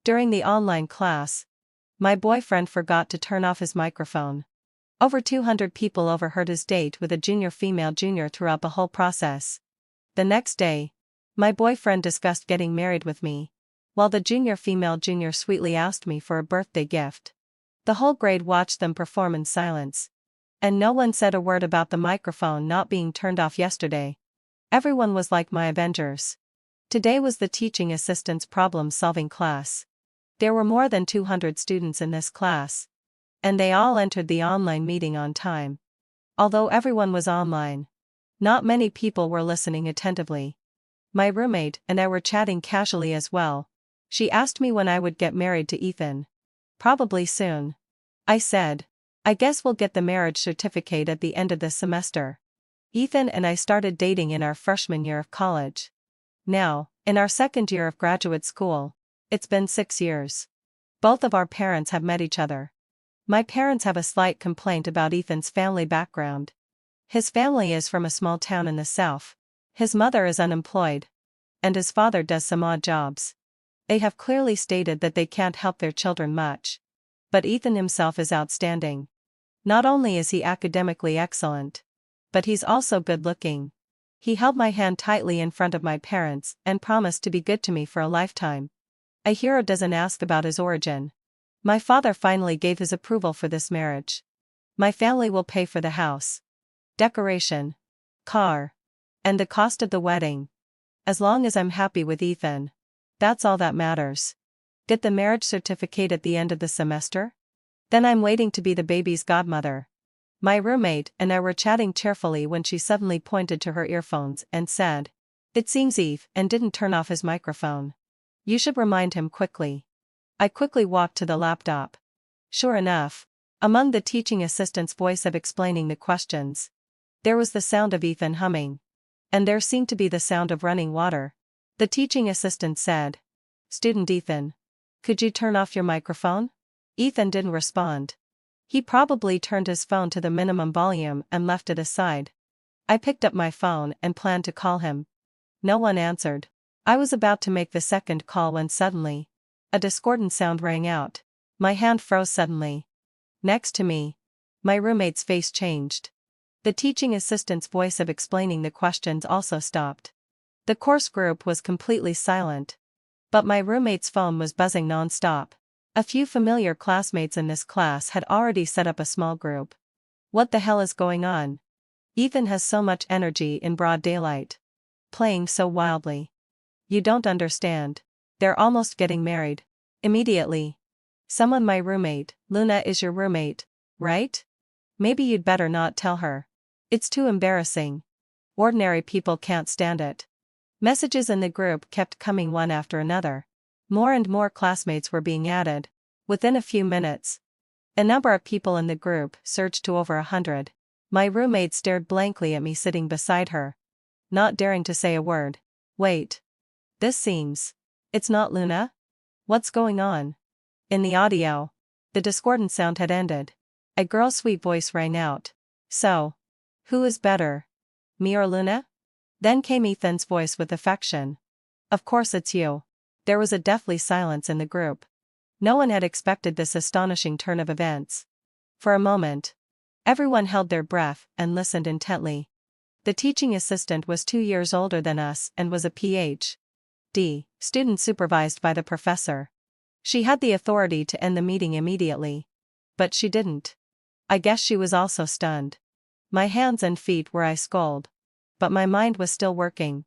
During the online class, my boyfriend forgot to turn off his microphone. Over 200 people overheard his date with a junior female junior throughout the whole process. The next day, my boyfriend discussed getting married with me, while the junior female junior sweetly asked me for a birthday gift. The whole grade watched them perform in silence. And no one said a word about the microphone not being turned off yesterday. Everyone was like my Avengers. Today was the teaching assistant's problem-solving class. There were more than 200 students in this class, and they all entered the online meeting on time. Although everyone was online, not many people were listening attentively. My roommate and I were chatting casually as well. She asked me when I would get married to Ethan. Probably soon. I said, I guess we'll get the marriage certificate at the end of the semester. Ethan and I started dating in our freshman year of college. Now, in our second year of graduate school, it's been 6 years. Both of our parents have met each other. My parents have a slight complaint about Ethan's family background. His family is from a small town in the south. His mother is unemployed, and his father does some odd jobs. They have clearly stated that they can't help their children much. But Ethan himself is outstanding. Not only is he academically excellent, but he's also good-looking. He held my hand tightly in front of my parents and promised to be good to me for a lifetime. A hero doesn't ask about his origin. My father finally gave his approval for this marriage. My family will pay for the house, decoration, car, and the cost of the wedding. As long as I'm happy with Ethan, that's all that matters. Get the marriage certificate at the end of the semester? Then I'm waiting to be the baby's godmother. My roommate and I were chatting cheerfully when she suddenly pointed to her earphones and said, "It seems Eve and didn't turn off his microphone. You should remind him quickly." I quickly walked to the laptop. Sure enough, among the teaching assistant's voice of explaining the questions, there was the sound of Ethan humming. And there seemed to be the sound of running water. The teaching assistant said, "Student Ethan, could you turn off your microphone?" Ethan didn't respond. He probably turned his phone to the minimum volume and left it aside. I picked up my phone and planned to call him. No one answered. I was about to make the second call when suddenly, a discordant sound rang out. My hand froze suddenly. Next to me, my roommate's face changed. The teaching assistant's voice of explaining the questions also stopped. The course group was completely silent. But my roommate's phone was buzzing non-stop. A few familiar classmates in this class had already set up a small group. What the hell is going on? Ethan has so much energy in broad daylight. Playing so wildly. You don't understand. They're almost getting married. Immediately. Someone my roommate, Luna is your roommate, right? Maybe you'd better not tell her. It's too embarrassing. Ordinary people can't stand it. Messages in the group kept coming one after another. More and more classmates were being added. Within a few minutes, the number of people in the group surged to over 100. My roommate stared blankly at me sitting beside her, not daring to say a word. Wait. This seems. It's not Luna? What's going on? In the audio, the discordant sound had ended. A girl's sweet voice rang out. So, who is better, me or Luna? Then came Ethan's voice with affection. Of course it's you. There was a deathly silence in the group. No one had expected this astonishing turn of events. For a moment, everyone held their breath and listened intently. The teaching assistant was 2 years older than us and was a Ph.D. student supervised by the professor. She had the authority to end the meeting immediately. But she didn't. I guess she was also stunned. My hands and feet were ice cold. But my mind was still working.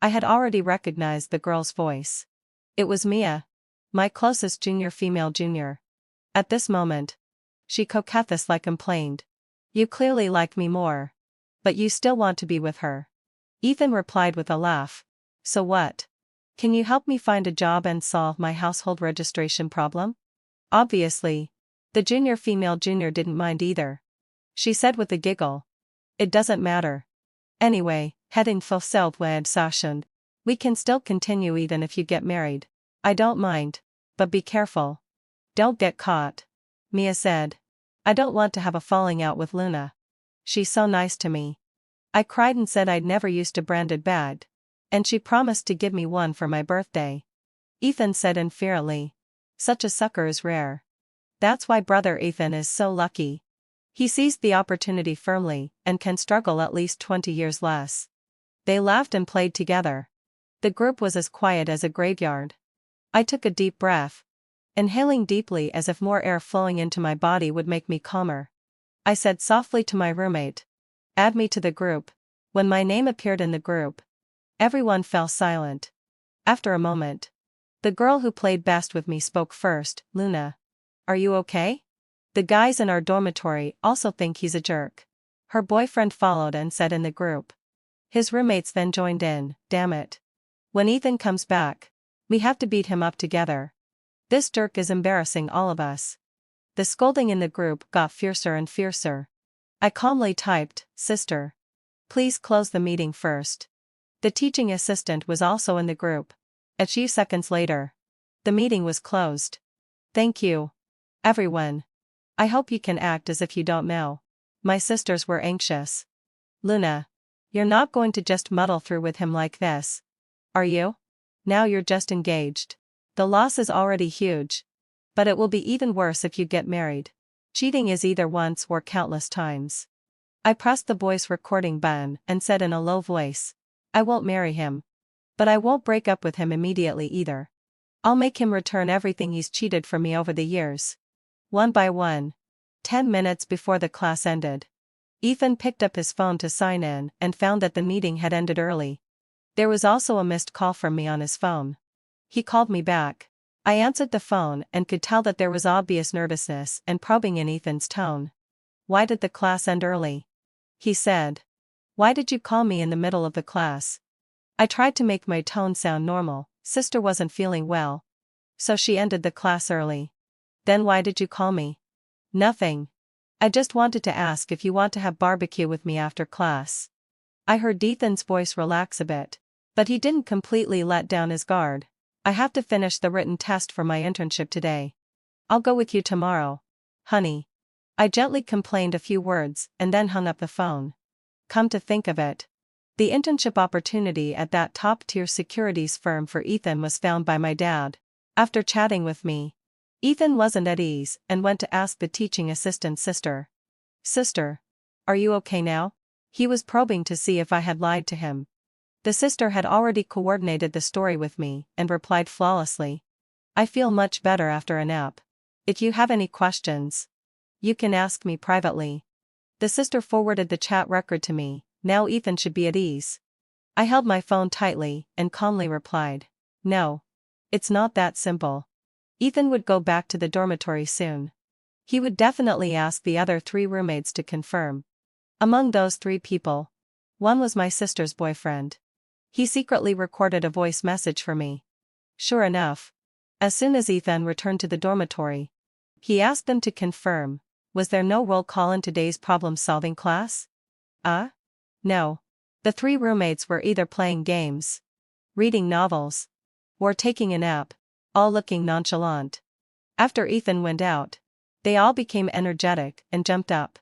I had already recognized the girl's voice. It was Mia, my closest junior female junior. At this moment, she coquettously complained. "You clearly like me more. But you still want to be with her." Ethan replied with a laugh. "So what? Can you help me find a job and solve my household registration problem?" Obviously, the junior female junior didn't mind either. She said with a giggle, "It doesn't matter. Anyway, heading fortsättningsvis session. We can still continue even if you get married. I don't mind. But be careful. Don't get caught." Mia said. "I don't want to have a falling out with Luna. She's so nice to me." I cried and said I'd never used a branded bag. And she promised to give me one for my birthday. Ethan said inferiorly, Such a sucker is rare. That's why brother Ethan is so lucky. He seized the opportunity firmly and can struggle at least 20 years less. They laughed and played together. The group was as quiet as a graveyard. I took a deep breath, inhaling deeply as if more air flowing into my body would make me calmer. I said softly to my roommate, "Add me to the group." When my name appeared in the group, everyone fell silent. After a moment, the girl who played best with me spoke first. "Luna, are you okay? The guys in our dormitory also think he's a jerk." Her boyfriend followed and said in the group. His roommates then joined in, "Damn it. When Ethan comes back, we have to beat him up together. This jerk is embarrassing all of us." The scolding in the group got fiercer and fiercer. I calmly typed, "Sister, please close the meeting first." The teaching assistant was also in the group. A few seconds later, the meeting was closed. "Thank you, everyone. I hope you can act as if you don't know." My sisters were anxious. "Luna, you're not going to just muddle through with him like this, are you? Now you're just engaged. The loss is already huge. But it will be even worse if you get married. Cheating is either once or countless times." I pressed the voice recording button and said in a low voice, "I won't marry him. But I won't break up with him immediately either. I'll make him return everything he's cheated from me over the years." One by one. 10 minutes before the class ended, Ethan picked up his phone to sign in and found that the meeting had ended early. There was also a missed call from me on his phone. He called me back. I answered the phone and could tell that there was obvious nervousness and probing in Ethan's tone. "Why did the class end early?" he said. "Why did you call me in the middle of the class?" I tried to make my tone sound normal. "Sister wasn't feeling well, so she ended the class early." "Then why did you call me?" "Nothing. I just wanted to ask if you want to have barbecue with me after class." I heard Ethan's voice relax a bit, but he didn't completely let down his guard. "I have to finish the written test for my internship today. I'll go with you tomorrow, honey." I gently complained a few words and then hung up the phone. Come to think of it, the internship opportunity at that top-tier securities firm for Ethan was found by my dad. After chatting with me, Ethan wasn't at ease and went to ask the teaching assistant's sister. "Sister, are you okay now?" He was probing to see if I had lied to him. The sister had already coordinated the story with me and replied flawlessly, "I feel much better after a nap. If you have any questions, you can ask me privately." The sister forwarded the chat record to me. Now Ethan should be at ease. I held my phone tightly and calmly replied, "No. It's not that simple. Ethan would go back to the dormitory soon. He would definitely ask the other 3 roommates to confirm. Among those 3 people, one was my sister's boyfriend. He secretly recorded a voice message for me." Sure enough, as soon as Ethan returned to the dormitory, he asked them to confirm, was there no roll call in today's problem-solving class? No. The 3 roommates were either playing games, reading novels, or taking a nap, all looking nonchalant. After Ethan went out, they all became energetic and jumped up.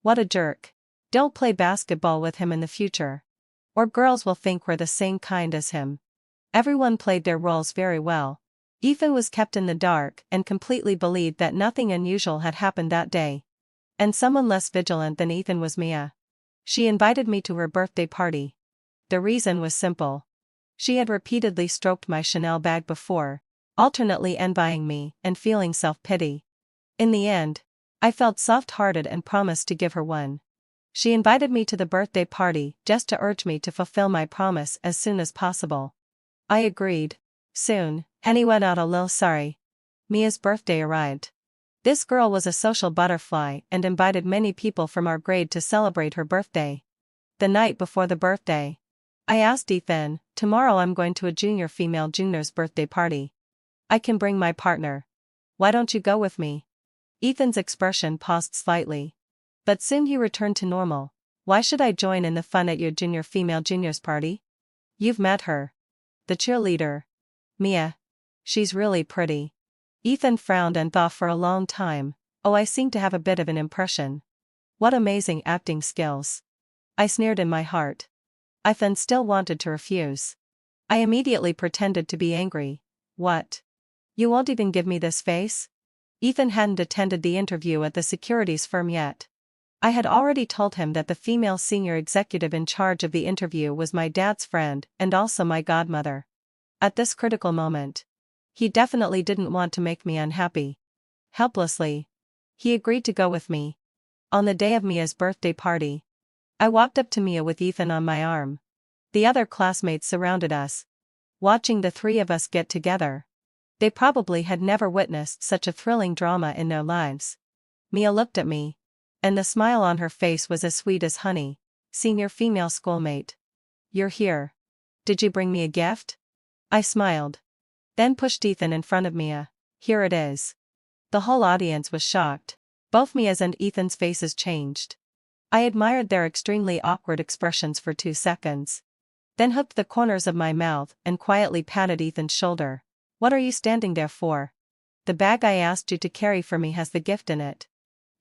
"What a jerk. Don't play basketball with him in the future, or girls will think we're the same kind as him." Everyone played their roles very well. Ethan was kept in the dark and completely believed that nothing unusual had happened that day. And someone less vigilant than Ethan was Mia. She invited me to her birthday party. The reason was simple. She had repeatedly stroked my Chanel bag before, alternately envying me and feeling self-pity. In the end, I felt soft-hearted and promised to give her one. She invited me to the birthday party just to urge me to fulfill my promise as soon as possible. I agreed. Soon, Henny went out a little sorry. Mia's birthday arrived. This girl was a social butterfly and invited many people from our grade to celebrate her birthday. The night before the birthday, I asked Ethan, "Tomorrow I'm going to a junior female junior's birthday party. I can bring my partner. Why don't you go with me?" Ethan's expression paused slightly, but soon he returned to normal. "Why should I join in the fun at your junior female junior's party? You've met her. The cheerleader. Mia. She's really pretty." Ethan frowned and thought for a long time. "Oh, I seem to have a bit of an impression. What amazing acting skills." I sneered in my heart. Ethan still wanted to refuse. I immediately pretended to be angry. "What? You won't even give me this face? Ethan hadn't attended the interview at the securities firm yet. I had already told him that the female senior executive in charge of the interview was my dad's friend and also my godmother. At this critical moment, he definitely didn't want to make me unhappy. Helplessly, he agreed to go with me. On the day of Mia's birthday party, I walked up to Mia with Ethan on my arm. The other classmates surrounded us, watching the three of us get together. They probably had never witnessed such a thrilling drama in their lives. Mia looked at me, and the smile on her face was as sweet as honey. Senior female schoolmate. You're here. Did you bring me a gift? I smiled. Then pushed Ethan in front of Mia. Here it is. The whole audience was shocked. Both Mia's and Ethan's faces changed. I admired their extremely awkward expressions for 2 seconds. Then hooked the corners of my mouth and quietly patted Ethan's shoulder. What are you standing there for? The bag I asked you to carry for me has the gift in it.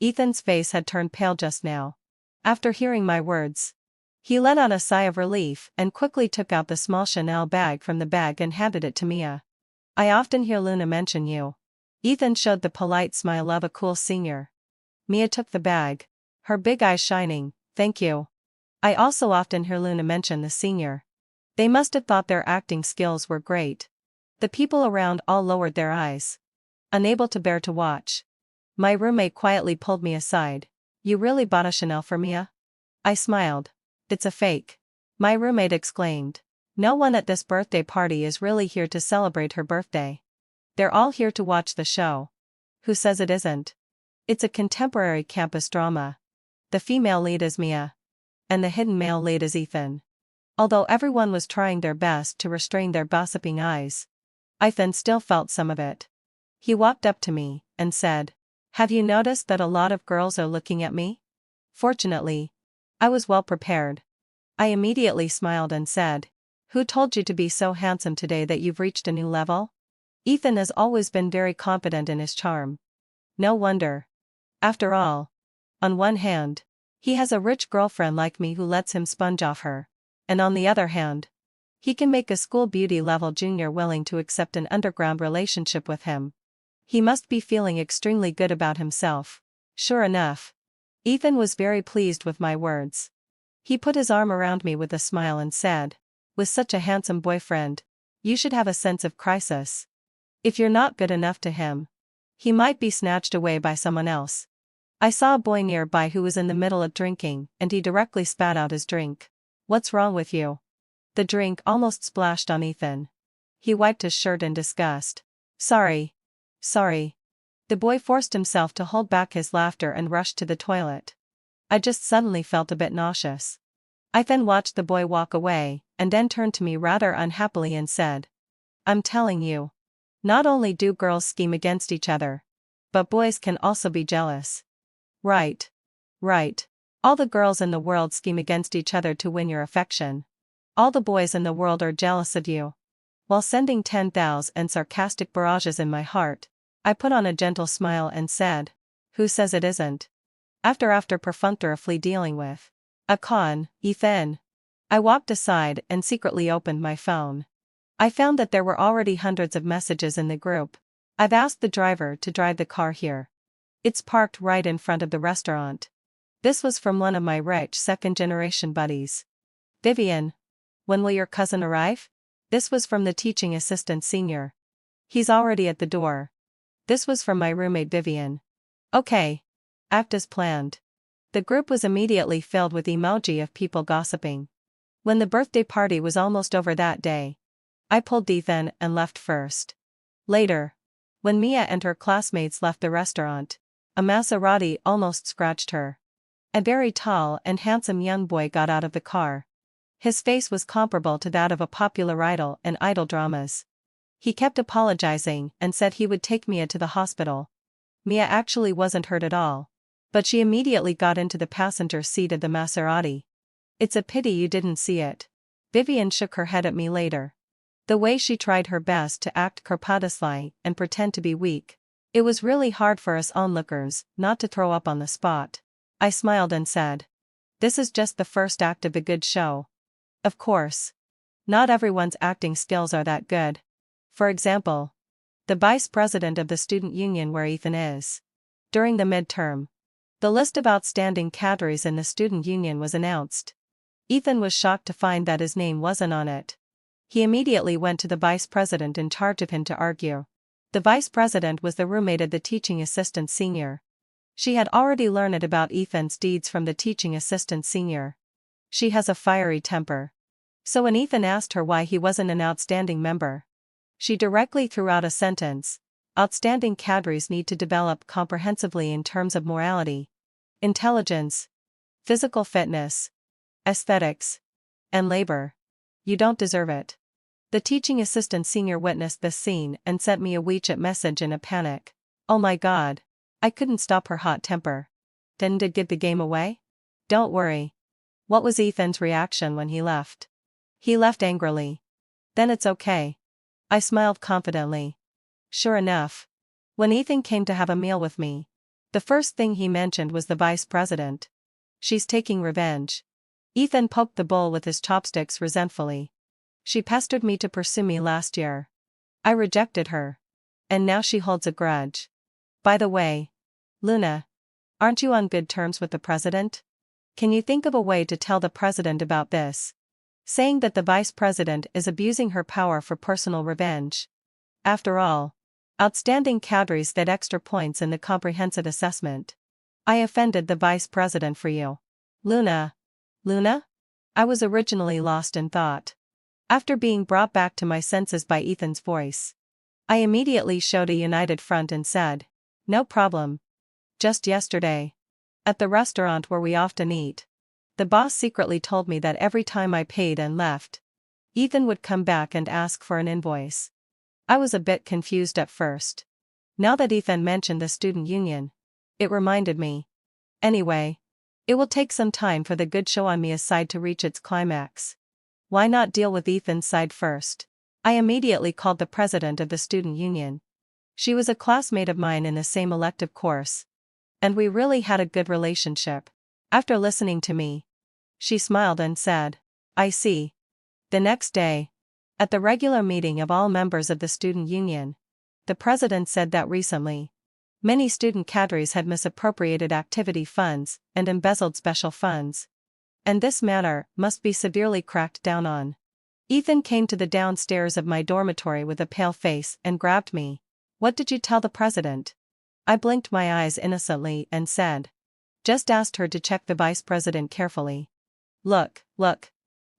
Ethan's face had turned pale just now. After hearing my words, he let out a sigh of relief and quickly took out the small Chanel bag from the bag and handed it to Mia. I often hear Luna mention you. Ethan showed the polite smile of a cool senior. Mia took the bag, her big eyes shining. Thank you. I also often hear Luna mention the senior. They must have thought their acting skills were great. The people around all lowered their eyes, unable to bear to watch. My roommate quietly pulled me aside. You really bought a Chanel for Mia? I smiled. It's a fake. My roommate exclaimed. No one at this birthday party is really here to celebrate her birthday. They're all here to watch the show. Who says it isn't? It's a contemporary campus drama. The female lead is Mia, and the hidden male lead is Ethan. Although everyone was trying their best to restrain their gossiping eyes, Ethan still felt some of it. He walked up to me and said, Have you noticed that a lot of girls are looking at me? Fortunately, I was well prepared. I immediately smiled and said, Who told you to be so handsome today that you've reached a new level? Ethan has always been very confident in his charm. No wonder. After all, on one hand, he has a rich girlfriend like me who lets him sponge off her, and on the other hand, he can make a school beauty level junior willing to accept an underground relationship with him. He must be feeling extremely good about himself. Sure enough, Ethan was very pleased with my words. He put his arm around me with a smile and said, With such a handsome boyfriend, you should have a sense of crisis. If you're not good enough to him, he might be snatched away by someone else. I saw a boy nearby who was in the middle of drinking, and he directly spat out his drink. What's wrong with you? The drink almost splashed on Ethan. He wiped his shirt in disgust. Sorry. The boy forced himself to hold back his laughter and rushed to the toilet. I just suddenly felt a bit nauseous. I then watched the boy walk away, and then turned to me rather unhappily and said, I'm telling you, not only do girls scheme against each other, but boys can also be jealous. Right. All the girls in the world scheme against each other to win your affection. All the boys in the world are jealous of you. While sending 10,000 sarcastic barrages in my heart, I put on a gentle smile and said, Who says it isn't? After perfunctorily dealing with a con, Ethan. I walked aside and secretly opened my phone. I found that there were already hundreds of messages in the group. I've asked the driver to drive the car here. It's parked right in front of the restaurant. This was from one of my rich second-generation buddies. Vivian. When will your cousin arrive? This was from the teaching assistant senior. He's already at the door. This was from my roommate Vivian. Okay. Act as planned. The group was immediately filled with emoji of people gossiping. When the birthday party was almost over that day, I pulled Ethan and left first. Later, when Mia and her classmates left the restaurant, a Maserati almost scratched her. A very tall and handsome young boy got out of the car. His face was comparable to that of a popular idol in idol dramas. He kept apologizing and said he would take Mia to the hospital. Mia actually wasn't hurt at all, but she immediately got into the passenger seat of the Maserati. It's a pity you didn't see it. Vivian shook her head at me later. The way she tried her best to act Karpatisly and pretend to be weak. It was really hard for us onlookers not to throw up on the spot. I smiled and said, This is just the first act of a good show. Of course, not everyone's acting skills are that good. For example, the vice president of the student union where Ethan is. During the midterm, the list of outstanding cadres in the student union was announced. Ethan was shocked to find that his name wasn't on it. He immediately went to the vice president in charge of him to argue. The vice president was the roommate of the teaching assistant senior. She had already learned about Ethan's deeds from the teaching assistant senior. She has a fiery temper. So when Ethan asked her why he wasn't an outstanding member, she directly threw out a sentence: outstanding cadres need to develop comprehensively in terms of morality, intelligence, physical fitness, aesthetics, and labor. You don't deserve it. The teaching assistant senior witnessed this scene and sent me a WeChat message in a panic. Oh my god. I couldn't stop her hot temper. Didn't it give the game away? Don't worry. What was Ethan's reaction when he left? He left angrily. Then it's okay. I smiled confidently. Sure enough, when Ethan came to have a meal with me, the first thing he mentioned was the vice president. She's taking revenge. Ethan poked the bowl with his chopsticks resentfully. She pestered me to pursue me last year. I rejected her. And now she holds a grudge. By the way, Luna, aren't you on good terms with the president? Can you think of a way to tell the president about this? Saying that the vice president is abusing her power for personal revenge. After all, outstanding cadres get extra points in the comprehensive assessment. I offended the vice president for you. Luna? Luna? I was originally lost in thought. After being brought back to my senses by Ethan's voice, I immediately showed a united front and said, no problem. Just yesterday, at the restaurant where we often eat, the boss secretly told me that every time I paid and left, Ethan would come back and ask for an invoice. I was a bit confused at first. Now that Ethan mentioned the student union, it reminded me. Anyway, it will take some time for the good show on me side to reach its climax. Why not deal with Ethan's side first? I immediately called the president of the student union. She was a classmate of mine in the same elective course, and we really had a good relationship. After listening to me, she smiled and said, I see. The next day, at the regular meeting of all members of the student union, the president said that recently, many student cadres had misappropriated activity funds and embezzled special funds, and this matter must be severely cracked down on. Ethan came to the downstairs of my dormitory with a pale face and grabbed me. What did you tell the president? I blinked my eyes innocently and said, just asked her to check the vice president carefully. Look.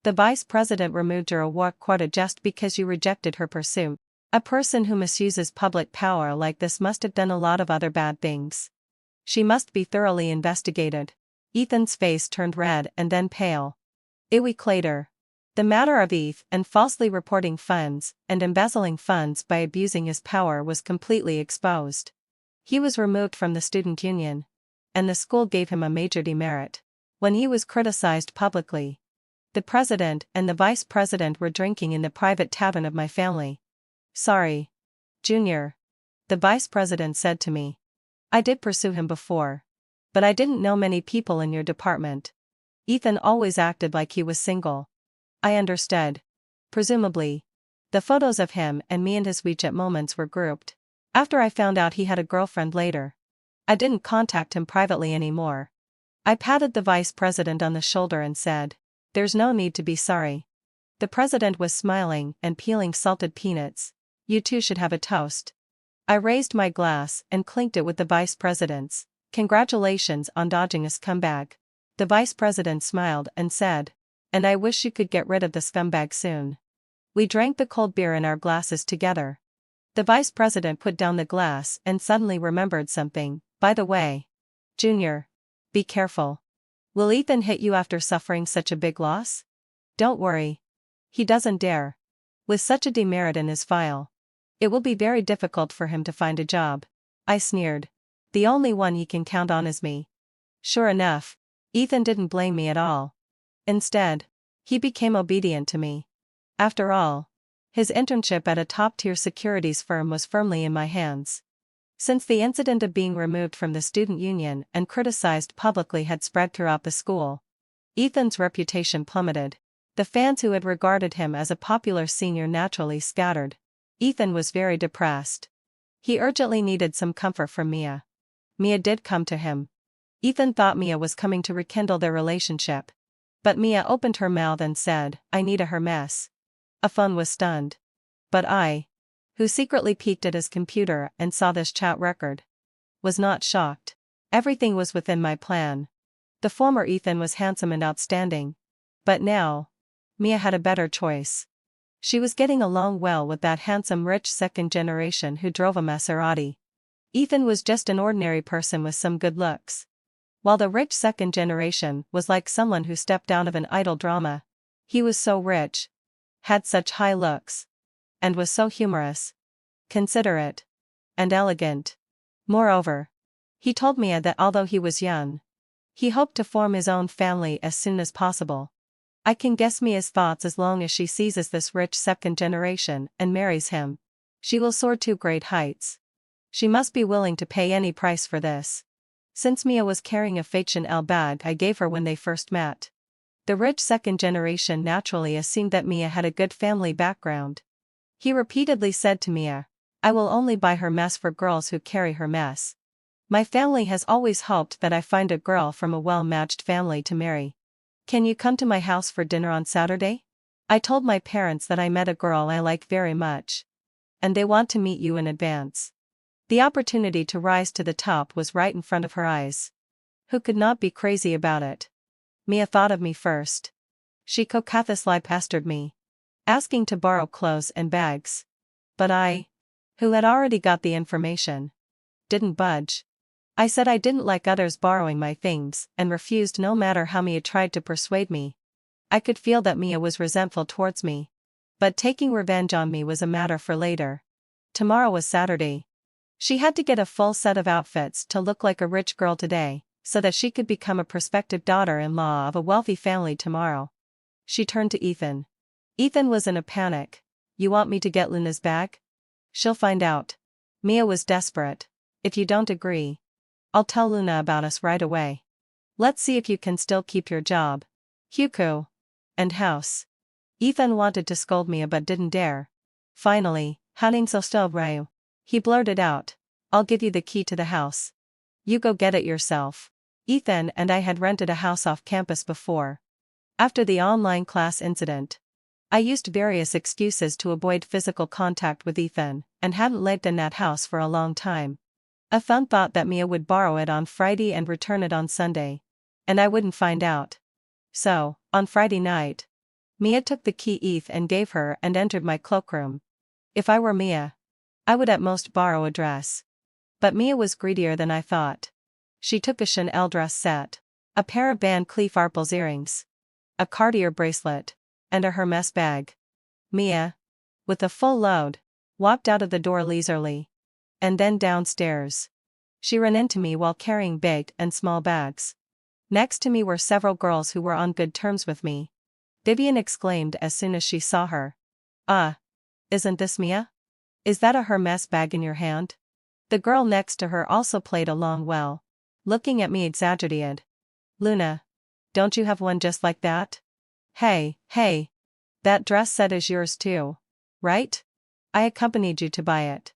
The vice president removed your award quota just because you rejected her pursuit. A person who misuses public power like this must have done a lot of other bad things. She must be thoroughly investigated. Ethan's face turned red and then pale. A week later, the matter of Ethan falsely reporting funds and embezzling funds by abusing his power was completely exposed. He was removed from the student union, and the school gave him a major demerit. When he was criticized publicly, the president and the vice president were drinking in the private tavern of my family. Sorry, Junior, the vice president said to me. I did pursue him before, but I didn't know many people in your department. Ethan always acted like he was single. I understood. Presumably, the photos of him and me and his WeChat moments were grouped. After I found out he had a girlfriend later, I didn't contact him privately anymore. I patted the vice president on the shoulder and said, there's no need to be sorry. The president was smiling and peeling salted peanuts. You two should have a toast. I raised my glass and clinked it with the vice president's. Congratulations on dodging a scumbag. The vice president smiled and said, and I wish you could get rid of the scumbag soon. We drank the cold beer in our glasses together. The vice president put down the glass and suddenly remembered something. By the way, Junior, be careful. Will Ethan hit you after suffering such a big loss? Don't worry. He doesn't dare. With such a demerit in his file, it will be very difficult for him to find a job. I sneered. The only one he can count on is me. Sure enough, Ethan didn't blame me at all. Instead, he became obedient to me. After all, his internship at a top-tier securities firm was firmly in my hands. Since the incident of being removed from the student union and criticized publicly had spread throughout the school, Ethan's reputation plummeted. The fans who had regarded him as a popular senior naturally scattered. Ethan was very depressed. He urgently needed some comfort from Mia. Mia did come to him. Ethan thought Mia was coming to rekindle their relationship. But Mia opened her mouth and said, "I need a Hermes." Ethan was stunned. But I, who secretly peeked at his computer and saw this chat record, was not shocked. Everything was within my plan. The former Ethan was handsome and outstanding. But now, Mia had a better choice. She was getting along well with that handsome rich second generation who drove a Maserati. Ethan was just an ordinary person with some good looks. While the rich second generation was like someone who stepped out of an idol drama. He was so rich, had such high looks, and was so humorous, considerate, and elegant. Moreover, he told Mia that although he was young, he hoped to form his own family as soon as possible. I can guess Mia's thoughts. As long as she seizes this rich second generation and marries him, she will soar to great heights. She must be willing to pay any price for this. Since Mia was carrying a Chanel bag I gave her when they first met, the rich second generation naturally assumed that Mia had a good family background. He repeatedly said to Mia, "I will only buy Hermes for girls who carry Hermes. My family has always hoped that I find a girl from a well-matched family to marry. Can you come to my house for dinner on Saturday? I told my parents that I met a girl I like very much, and they want to meet you in advance." The opportunity to rise to the top was right in front of her eyes. Who could not be crazy about it? Mia thought of me first. She coquettishly pestered me, asking to borrow clothes and bags. But I, who had already got the information, didn't budge. I said I didn't like others borrowing my things and refused no matter how Mia tried to persuade me. I could feel that Mia was resentful towards me. But taking revenge on me was a matter for later. Tomorrow was Saturday. She had to get a full set of outfits to look like a rich girl today, so that she could become a prospective daughter-in-law of a wealthy family tomorrow. She turned to Ethan. Ethan was in a panic. "You want me to get Luna's bag?" "She'll find out." Mia was desperate. "If you don't agree, I'll tell Luna about us right away. Let's see if you can still keep your job. Hugo. And house." Ethan wanted to scold Mia but didn't dare. Finally, "Haning so still Ryu," he blurted out, "I'll give you the key to the house. You go get it yourself." Ethan and I had rented a house off campus before. After the online class incident, I used various excuses to avoid physical contact with Ethan, and hadn't lived in that house for a long time. Ethan thought that Mia would borrow it on Friday and return it on Sunday, and I wouldn't find out. So, on Friday night, Mia took the key Ethan gave her and entered my cloakroom. If I were Mia, I would at most borrow a dress. But Mia was greedier than I thought. She took a Chanel dress set, a pair of Van Cleef Arpels earrings, a Cartier bracelet, and a Hermes bag. Mia, with a full load, walked out of the door leisurely. And then downstairs. She ran into me while carrying big and small bags. Next to me were several girls who were on good terms with me. Vivian exclaimed as soon as she saw her. Isn't this Mia? Is that a Hermes bag in your hand?" The girl next to her also played along well, looking at me exaggerated. "Luna, don't you have one just like that? Hey, that dress set is yours too, right? I accompanied you to buy it."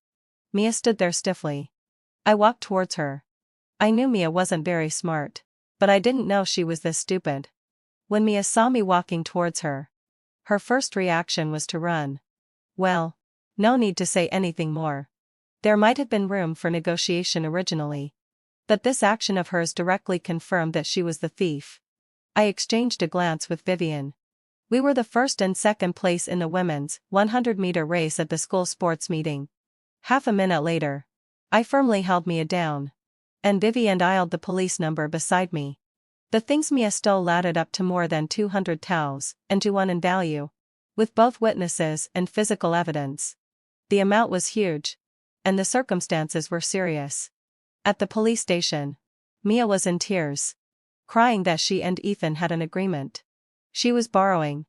Mia stood there stiffly. I walked towards her. I knew Mia wasn't very smart, but I didn't know she was this stupid. When Mia saw me walking towards her, her first reaction was to run. Well, no need to say anything more. There might have been room for negotiation originally, but this action of hers directly confirmed that she was the thief. I exchanged a glance with Vivian. We were the first and second place in the women's 100-meter race at the school sports meeting. Half a minute later, I firmly held Mia down, and Vivian dialed the police number beside me. The things Mia stole added up to more than 200 taels, and to one in value, with both witnesses and physical evidence. The amount was huge, and the circumstances were serious. At the police station, Mia was in tears, crying that she and Ethan had an agreement. She was borrowing,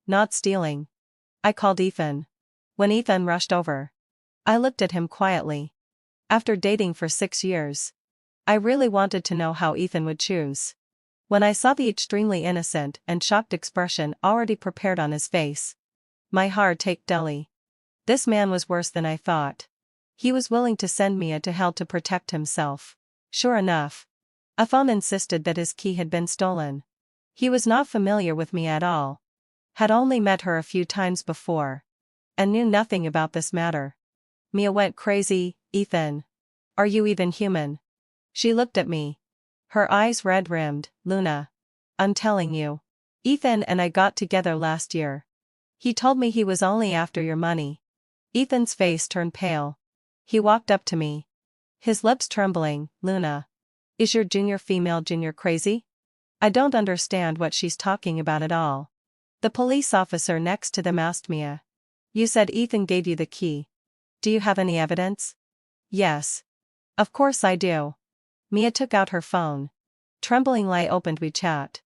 not stealing. I called Ethan. When Ethan rushed over, I looked at him quietly. After dating for 6 years, I really wanted to know how Ethan would choose. When I saw the extremely innocent and shocked expression already prepared on his face, my heart ached dully. This man was worse than I thought. He was willing to send Mia to hell to protect himself. Sure enough, a phone insisted that his key had been stolen. He was not familiar with Mia at all. Had only met her a few times before. And knew nothing about this matter. Mia went crazy. Ethan. Are you even human? She looked at me. Her eyes red-rimmed. Luna. I'm telling you. Ethan and I got together last year. He told me he was only after your money. Ethan's face turned pale. He walked up to me. His lips trembling. Luna. Is your female junior crazy? I don't understand what she's talking about at all. The police officer next to them asked Mia. You said Ethan gave you the key. Do you have any evidence? Yes. Of course I do. Mia took out her phone. Tremblingly opened WeChat.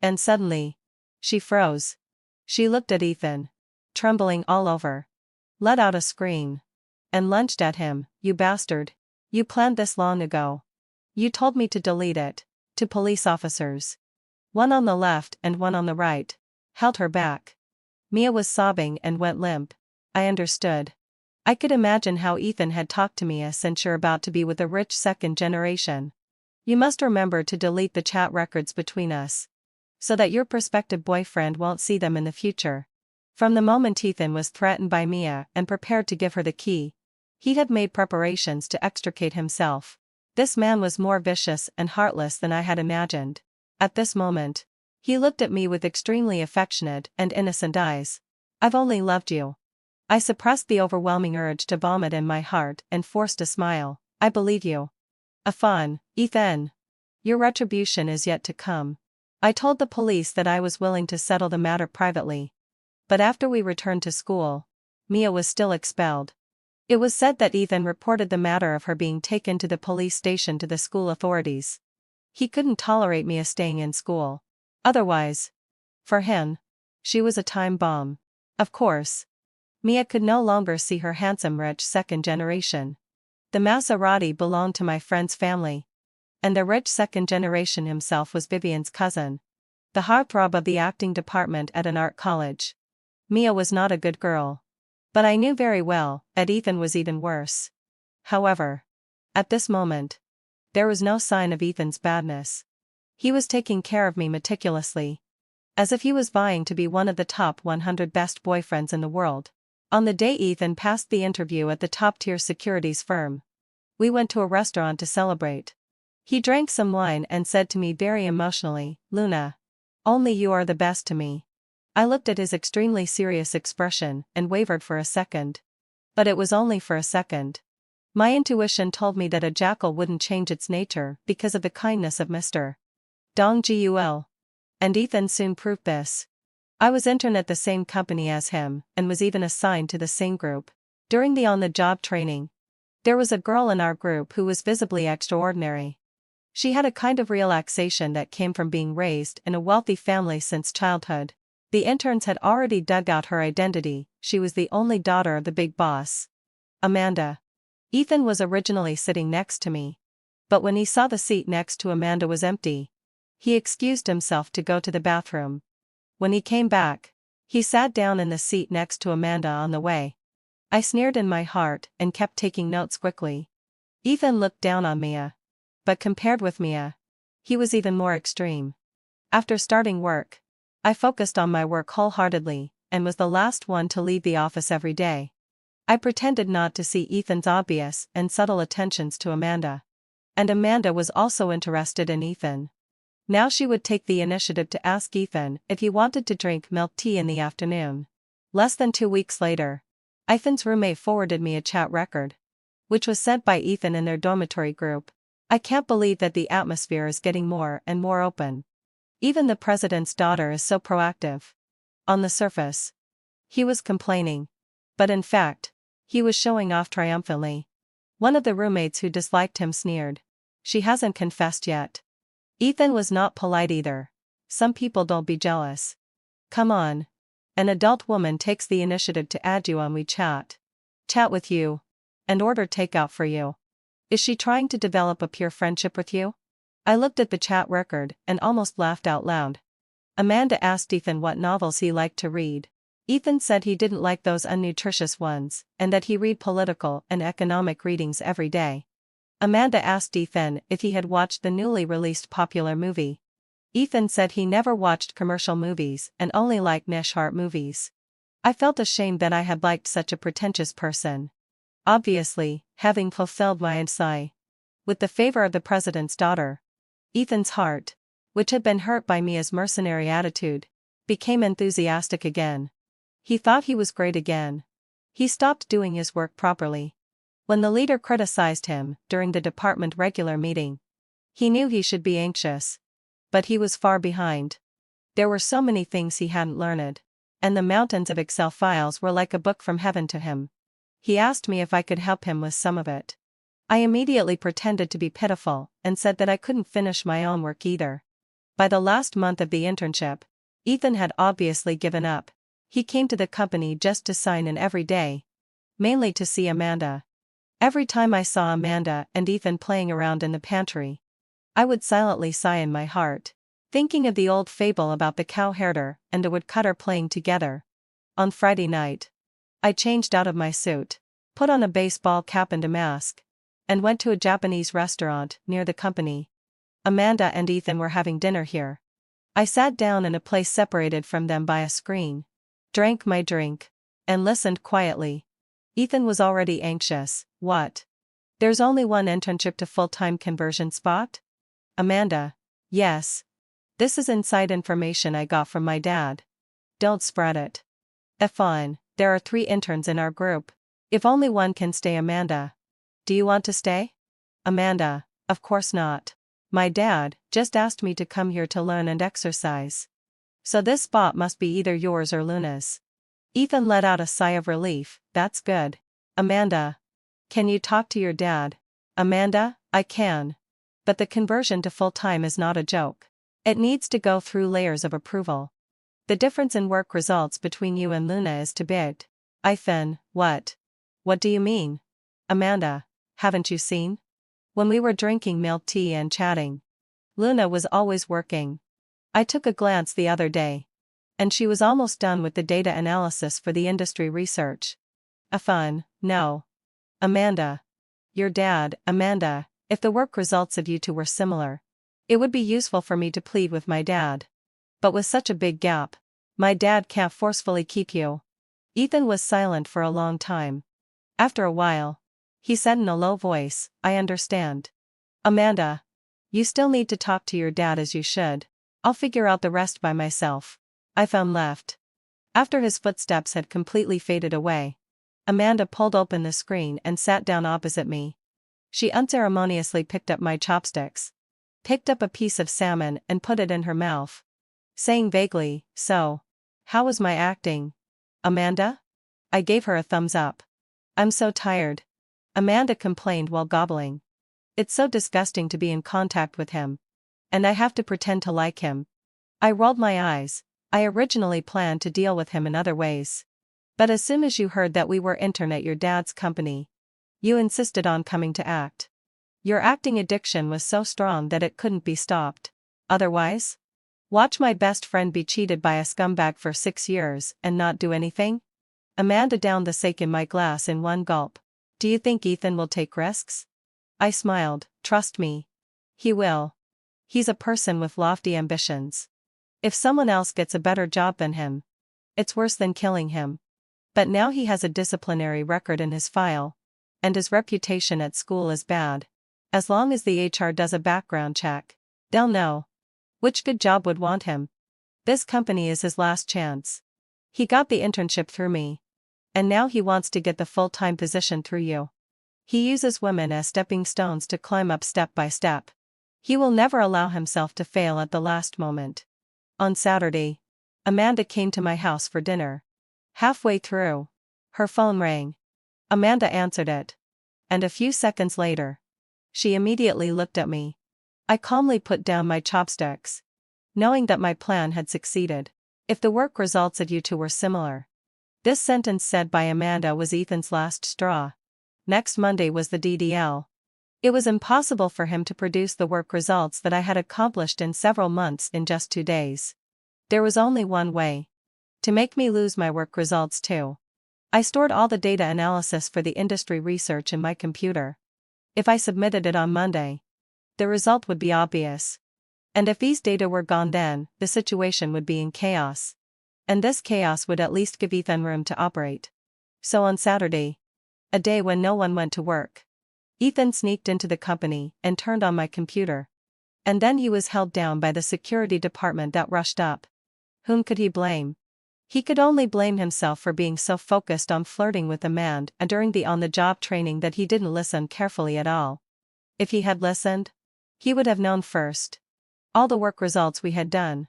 And suddenly, she froze. She looked at Ethan. Trembling all over. Let out a scream. And lunged at him. You bastard. You planned this long ago. You told me to delete it. To police officers. One on the left and one on the right. Held her back. Mia was sobbing and went limp. I understood. I could imagine how Ethan had talked to Mia since you're about to be with a rich second generation. You must remember to delete the chat records between us. So that your prospective boyfriend won't see them in the future. From the moment Ethan was threatened by Mia and prepared to give her the key, he had made preparations to extricate himself. This man was more vicious and heartless than I had imagined. At this moment, he looked at me with extremely affectionate and innocent eyes. I've only loved you. I suppressed the overwhelming urge to vomit in my heart and forced a smile. I believe you. A fawn, Ethan. Your retribution is yet to come. I told the police that I was willing to settle the matter privately. But after we returned to school, Mia was still expelled. It was said that Ethan reported the matter of her being taken to the police station to the school authorities. He couldn't tolerate Mia staying in school. Otherwise, for him, she was a time bomb. Of course, Mia could no longer see her handsome rich second generation. The Maserati belonged to my friend's family. And the rich second generation himself was Vivian's cousin. The heartthrob of the acting department at an art college. Mia was not a good girl. But I knew very well that Ethan was even worse. However, at this moment, there was no sign of Ethan's badness. He was taking care of me meticulously. As if he was vying to be one of the top 100 best boyfriends in the world. On the day Ethan passed the interview at the top-tier securities firm, we went to a restaurant to celebrate. He drank some wine and said to me very emotionally, Luna. Only you are the best to me. I looked at his extremely serious expression and wavered for a second. But it was only for a second. My intuition told me that a jackal wouldn't change its nature because of the kindness of Mr. Dong Gul. And Ethan soon proved this. I was interned at the same company as him and was even assigned to the same group. During the on-the-job training, there was a girl in our group who was visibly extraordinary. She had a kind of relaxation that came from being raised in a wealthy family since childhood. The interns had already dug out her identity. She was the only daughter of the big boss. Amanda. Ethan was originally sitting next to me. But when he saw the seat next to Amanda was empty, he excused himself to go to the bathroom. When he came back, he sat down in the seat next to Amanda on the way. I sneered in my heart and kept taking notes quickly. Ethan looked down on Mia. But compared with Mia, he was even more extreme. After starting work, I focused on my work wholeheartedly, and was the last one to leave the office every day. I pretended not to see Ethan's obvious and subtle attentions to Amanda. And Amanda was also interested in Ethan. Now she would take the initiative to ask Ethan if he wanted to drink milk tea in the afternoon. Less than 2 weeks later, Ethan's roommate forwarded me a chat record, which was sent by Ethan in their dormitory group. I can't believe that the atmosphere is getting more and more open. Even the president's daughter is so proactive. On the surface, he was complaining. But in fact, he was showing off triumphantly. One of the roommates who disliked him sneered. She hasn't confessed yet. Ethan was not polite either. Some people don't be jealous. Come on. An adult woman takes the initiative to add you on WeChat. Chat with you. And order takeout for you. Is she trying to develop a pure friendship with you? I looked at the chat record and almost laughed out loud. Amanda asked Ethan what novels he liked to read. Ethan said he didn't like those unnutritious ones, and that he read political and economic readings every day. Amanda asked Ethan if he had watched the newly released popular movie. Ethan said he never watched commercial movies and only liked niche art movies. I felt ashamed that I had liked such a pretentious person. Obviously, having fulfilled my inside with the favor of the president's daughter, Ethan's heart, which had been hurt by Mia's mercenary attitude, became enthusiastic again. He thought he was great again. He stopped doing his work properly. When the leader criticized him during the department regular meeting, he knew he should be anxious. But he was far behind. There were so many things he hadn't learned, and the mountains of Excel files were like a book from heaven to him. He asked me if I could help him with some of it. I immediately pretended to be pitiful and said that I couldn't finish my own work either. By the last month of the internship, Ethan had obviously given up. He came to the company just to sign in every day, mainly to see Amanda. Every time I saw Amanda and Ethan playing around in the pantry, I would silently sigh in my heart, thinking of the old fable about the cow herder and a woodcutter playing together. On Friday night, I changed out of my suit, put on a baseball cap and a mask, and went to a Japanese restaurant near the company. Amanda and Ethan were having dinner here. I sat down in a place separated from them by a screen, drank my drink, and listened quietly. Ethan was already anxious. What? There's only one internship to full-time conversion spot? Amanda. Yes. This is inside information I got from my dad. Don't spread it. Fine, there are 3 interns in our group. If only one can stay. Amanda. Do you want to stay? Amanda. Of course not. My dad just asked me to come here to learn and exercise. So this spot must be either yours or Luna's. Ethan let out a sigh of relief. That's good. Amanda. Can you talk to your dad? Amanda, I can. But the conversion to full-time is not a joke. It needs to go through layers of approval. The difference in work results between you and Luna is too big. Ethan, what? What do you mean? Amanda, haven't you seen? When we were drinking milk tea and chatting, Luna was always working. I took a glance the other day, and she was almost done with the data analysis for the industry research. Fun, no. Amanda. Your dad. Amanda, if the work results of you two were similar, it would be useful for me to plead with my dad. But with such a big gap, my dad can't forcefully keep you. Ethan was silent for a long time. After a while, he said in a low voice, I understand. Amanda. You still need to talk to your dad as you should. I'll figure out the rest by myself. I found left. After his footsteps had completely faded away, Amanda pulled open the screen and sat down opposite me. She unceremoniously picked up my chopsticks, picked up a piece of salmon and put it in her mouth, saying vaguely, So, how was my acting? Amanda? I gave her a thumbs up. I'm so tired. Amanda complained while gobbling. It's so disgusting to be in contact with him. And I have to pretend to like him. I rolled my eyes. I originally planned to deal with him in other ways. But as soon as you heard that we were intern at your dad's company, you insisted on coming to act. Your acting addiction was so strong that it couldn't be stopped. Otherwise? Watch my best friend be cheated by a scumbag for 6 years and not do anything? Amanda downed the sake in my glass in one gulp. Do you think Ethan will take risks? I smiled. Trust me. He will. He's a person with lofty ambitions. If someone else gets a better job than him, it's worse than killing him. But now he has a disciplinary record in his file, and his reputation at school is bad. As long as the HR does a background check, they'll know which good job would want him. This company is his last chance. He got the internship through me, and now he wants to get the full-time position through you. He uses women as stepping stones to climb up step by step. He will never allow himself to fail at the last moment. On Saturday, Amanda came to my house for dinner. Halfway through, her phone rang. Amanda answered it. And a few seconds later, she immediately looked at me. I calmly put down my chopsticks, knowing that my plan had succeeded. If the work results at you two were similar. This sentence said by Amanda was Ethan's last straw. Next Monday was the DDL. It was impossible for him to produce the work results that I had accomplished in several months in just 2 days. There was only one way. To make me lose my work results too. I stored all the data analysis for the industry research in my computer. If I submitted it on Monday, the result would be obvious. And if these data were gone, then the situation would be in chaos. And this chaos would at least give Ethan room to operate. So on Saturday, a day when no one went to work, Ethan sneaked into the company and turned on my computer. And then he was held down by the security department that rushed up. Whom could he blame? He could only blame himself for being so focused on flirting with Amanda and during the on-the-job training that he didn't listen carefully at all. If he had listened, he would have known first. All the work results we had done,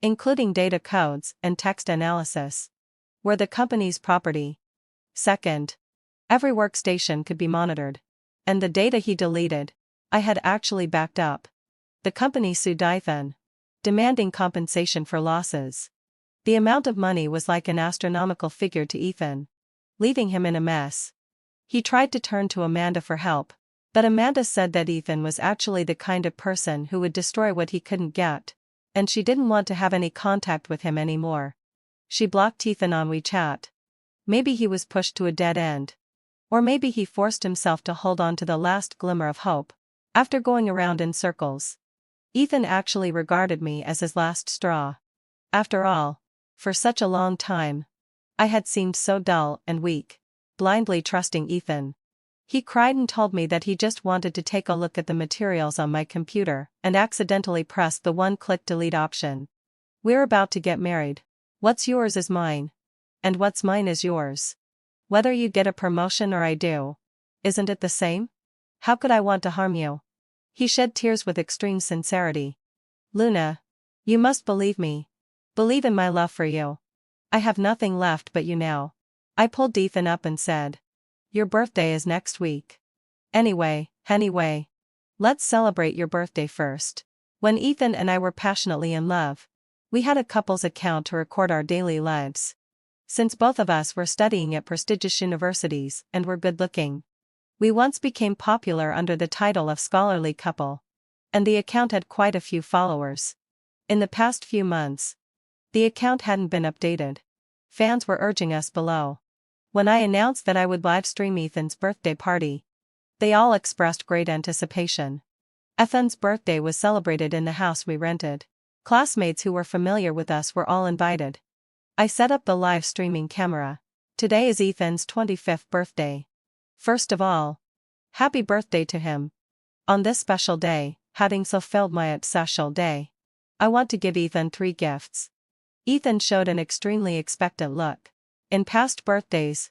including data codes and text analysis, were the company's property. Second, every workstation could be monitored. And the data he deleted, I had actually backed up. The company sued Ethan, demanding compensation for losses. The amount of money was like an astronomical figure to Ethan, leaving him in a mess. He tried to turn to Amanda for help, but Amanda said that Ethan was actually the kind of person who would destroy what he couldn't get, and she didn't want to have any contact with him anymore. She blocked Ethan on WeChat. Maybe he was pushed to a dead end. Or maybe he forced himself to hold on to the last glimmer of hope, after going around in circles. Ethan actually regarded me as his last straw. After all, for such a long time, I had seemed so dull and weak, blindly trusting Ethan. He cried and told me that he just wanted to take a look at the materials on my computer and accidentally pressed the one-click delete option. We're about to get married. What's yours is mine. And what's mine is yours. Whether you get a promotion or I do, isn't it the same? How could I want to harm you? He shed tears with extreme sincerity. Luna, you must believe me. Believe in my love for you. I have nothing left but you now. I pulled Ethan up and said, your birthday is next week. Anyway, let's celebrate your birthday first. When Ethan and I were passionately in love, we had a couple's account to record our daily lives. Since both of us were studying at prestigious universities and were good-looking, we once became popular under the title of scholarly couple. And the account had quite a few followers. In the past few months, the account hadn't been updated. Fans were urging us below. When I announced that I would live stream Ethan's birthday party, they all expressed great anticipation. Ethan's birthday was celebrated in the house we rented. Classmates who were familiar with us were all invited. I set up the live streaming camera. Today is Ethan's 25th birthday. First of all, happy birthday to him. On this special day, having fulfilled my special day, I want to give Ethan 3 gifts. Ethan showed an extremely expectant look. In past birthdays,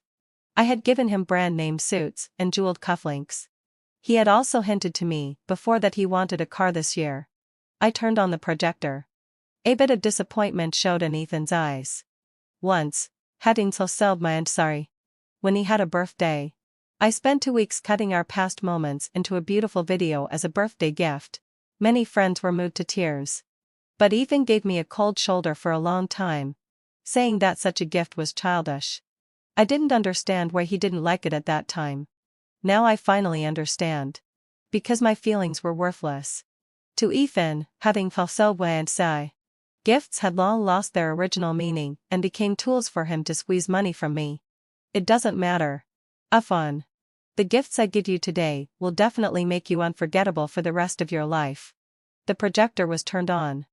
I had given him brand name suits and jeweled cufflinks. He had also hinted to me before that he wanted a car this year. I turned on the projector. A bit of disappointment showed in Ethan's eyes. Once, having fulfilled my sorry, when he had a birthday, I spent 2 weeks cutting our past moments into a beautiful video as a birthday gift. Many friends were moved to tears. But Ethan gave me a cold shoulder for a long time, saying that such a gift was childish. I didn't understand why he didn't like it at that time. Now I finally understand. Because my feelings were worthless. To Ethan, having fulfilled my say, gifts had long lost their original meaning and became tools for him to squeeze money from me. It doesn't matter. Fun. The gifts I give you today will definitely make you unforgettable for the rest of your life. The projector was turned on.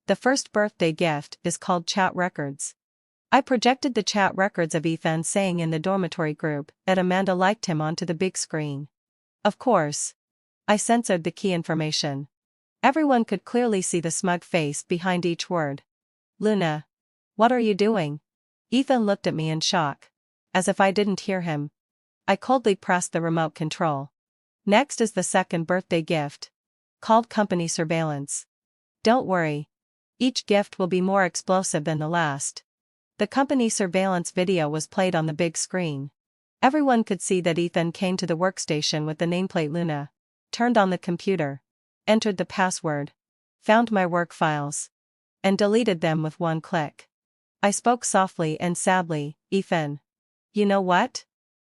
The first birthday gift is called Chat Records. I projected the chat records of Ethan saying in the dormitory group that Amanda liked him onto the big screen. Of course, I censored the key information. Everyone could clearly see the smug face behind each word. Luna, what are you doing? Ethan looked at me in shock. As if I didn't hear him. I coldly pressed the remote control. Next is the second birthday gift, called Company Surveillance. Don't worry. Each gift will be more explosive than the last. The company surveillance video was played on the big screen. Everyone could see that Ethan came to the workstation with the nameplate Luna, turned on the computer, entered the password, found my work files, and deleted them with one click. I spoke softly and sadly, Ethan. You know what?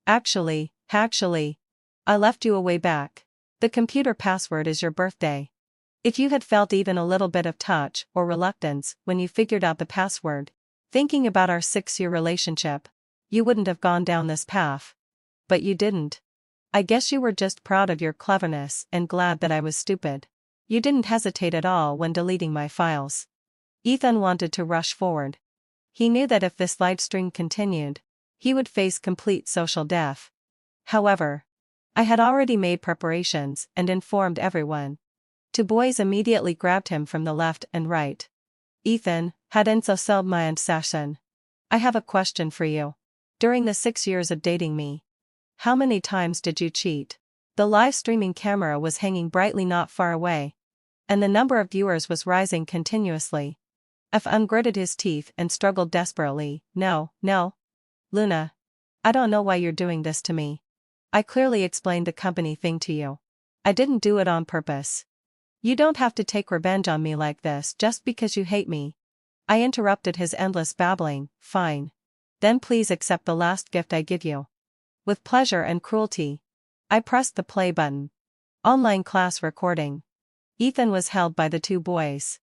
Actually, I left you a way back. The computer password is your birthday. If you had felt even a little bit of touch or reluctance when you figured out the password, Thinking about our 6-year relationship, you wouldn't have gone down this path. But you didn't. I guess you were just proud of your cleverness and glad that I was stupid. You didn't hesitate at all when deleting my files. Ethan wanted to rush forward. He knew that if this live stream continued, he would face complete social death. However, I had already made preparations and informed everyone. Two boys immediately grabbed him from the left and right. Ethan, had inte sold my session. I have a question for you. During the 6 years of dating me, how many times did you cheat? The live streaming camera was hanging brightly not far away, and the number of viewers was rising continuously. F ungritted his teeth and struggled desperately. No, Luna. I don't know why you're doing this to me. I clearly explained the company thing to you. I didn't do it on purpose. You don't have to take revenge on me like this just because you hate me. I interrupted his endless babbling. Fine. Then please accept the last gift I give you. With pleasure and cruelty. I pressed the play button. Online class recording. Ethan was held by the two boys.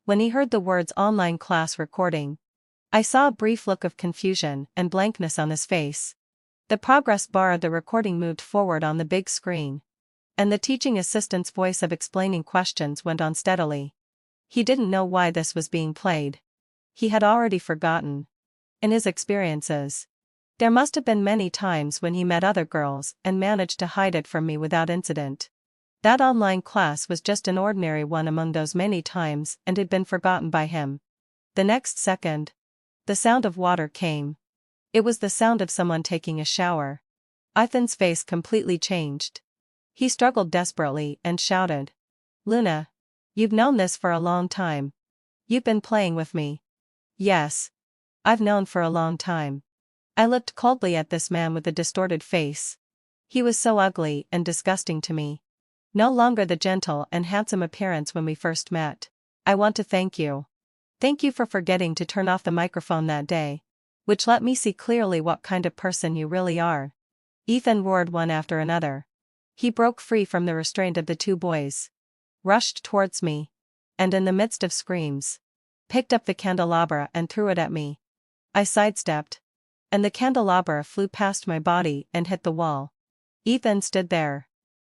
When he heard the words online class recording, I saw a brief look of confusion and blankness on his face. The progress bar of the recording moved forward on the big screen, and the teaching assistant's voice of explaining questions went on steadily. He didn't know why this was being played. He had already forgotten. In his experiences, there must have been many times when he met other girls and managed to hide it from me without incident. That online class was just an ordinary one among those many times and had been forgotten by him. The next second, the sound of water came. It was the sound of someone taking a shower. Ethan's face completely changed. He struggled desperately and shouted. Luna. You've known this for a long time. You've been playing with me. Yes. I've known for a long time. I looked coldly at this man with a distorted face. He was so ugly and disgusting to me. No longer the gentle and handsome appearance when we first met. I want to thank you. Thank you for forgetting to turn off the microphone that day, which let me see clearly what kind of person you really are. Ethan roared one after another. He broke free from the restraint of the two boys, rushed towards me, and in the midst of screams, picked up the candelabra and threw it at me. I sidestepped, and the candelabra flew past my body and hit the wall. Ethan stood there,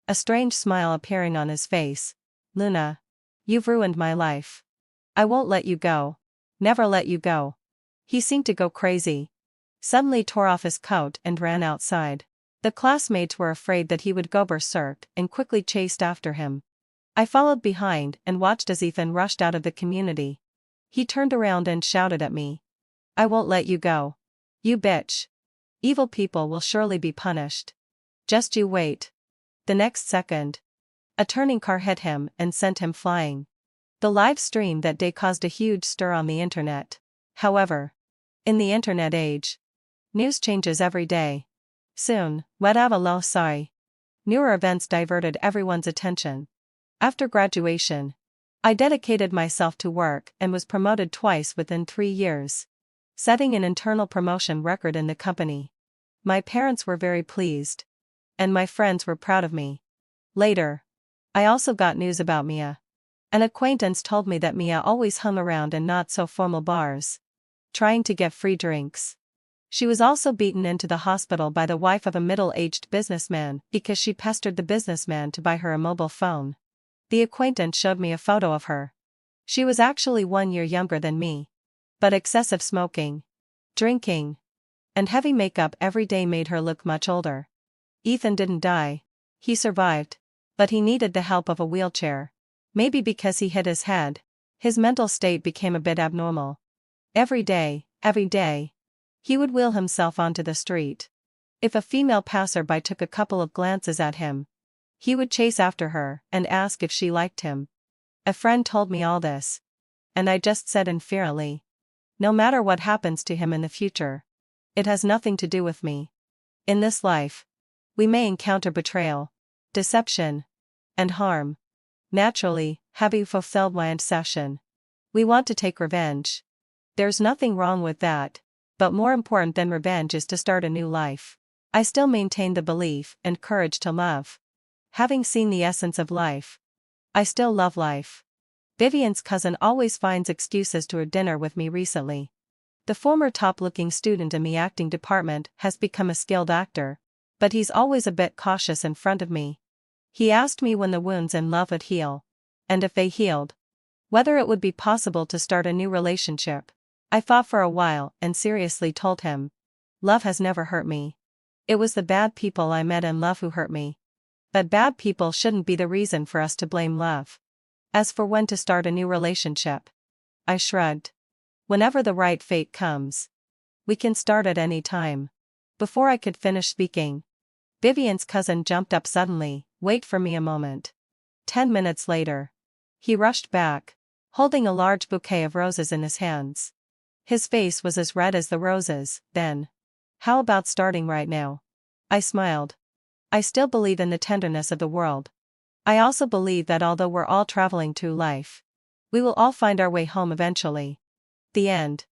a strange smile appearing on his face. Luna. You've ruined my life. I won't let you go. Never let you go. He seemed to go crazy. Suddenly tore off his coat and ran outside. The classmates were afraid that he would go berserk and quickly chased after him. I followed behind and watched as Ethan rushed out of the community. He turned around and shouted at me. I won't let you go. You bitch. Evil people will surely be punished. Just you wait. The next second, a turning car hit him and sent him flying. The live stream that day caused a huge stir on the internet. However, in the internet age, news changes every day. Soon, whatever sorry. Newer events diverted everyone's attention. After graduation, I dedicated myself to work and was promoted twice within 3 years, setting an internal promotion record in the company. My parents were very pleased, and my friends were proud of me. Later, I also got news about Mia. An acquaintance told me that Mia always hung around in not so formal bars, trying to get free drinks. She was also beaten into the hospital by the wife of a middle-aged businessman because she pestered the businessman to buy her a mobile phone. The acquaintance showed me a photo of her. She was actually 1 year younger than me. But excessive smoking, drinking, and heavy makeup every day made her look much older. Ethan didn't die. He survived. But he needed the help of a wheelchair. Maybe because he hit his head, his mental state became a bit abnormal. Every day, he would wheel himself onto the street. If a female passerby took a couple of glances at him, he would chase after her and ask if she liked him. A friend told me all this, and I just said inferiorly, no matter what happens to him in the future, it has nothing to do with me. In this life, we may encounter betrayal, deception, and harm. Naturally, having fulfilled my session, we want to take revenge. There's nothing wrong with that, but more important than revenge is to start a new life. I still maintain the belief and courage to love. Having seen the essence of life, I still love life. Vivian's cousin always finds excuses to her dinner with me recently. The former top-looking student in the acting department has become a skilled actor, but he's always a bit cautious in front of me. He asked me when the wounds in love would heal, and if they healed, whether it would be possible to start a new relationship. I thought for a while and seriously told him, love has never hurt me. It was the bad people I met in love who hurt me. But bad people shouldn't be the reason for us to blame love. As for when to start a new relationship, I shrugged. Whenever the right fate comes. We can start at any time. Before I could finish speaking, Vivian's cousin jumped up suddenly. Wait for me a moment. 10 minutes later, he rushed back, holding a large bouquet of roses in his hands. His face was as red as the roses. Then, how about starting right now? I smiled. I still believe in the tenderness of the world. I also believe that although we're all traveling through life, we will all find our way home eventually. The end.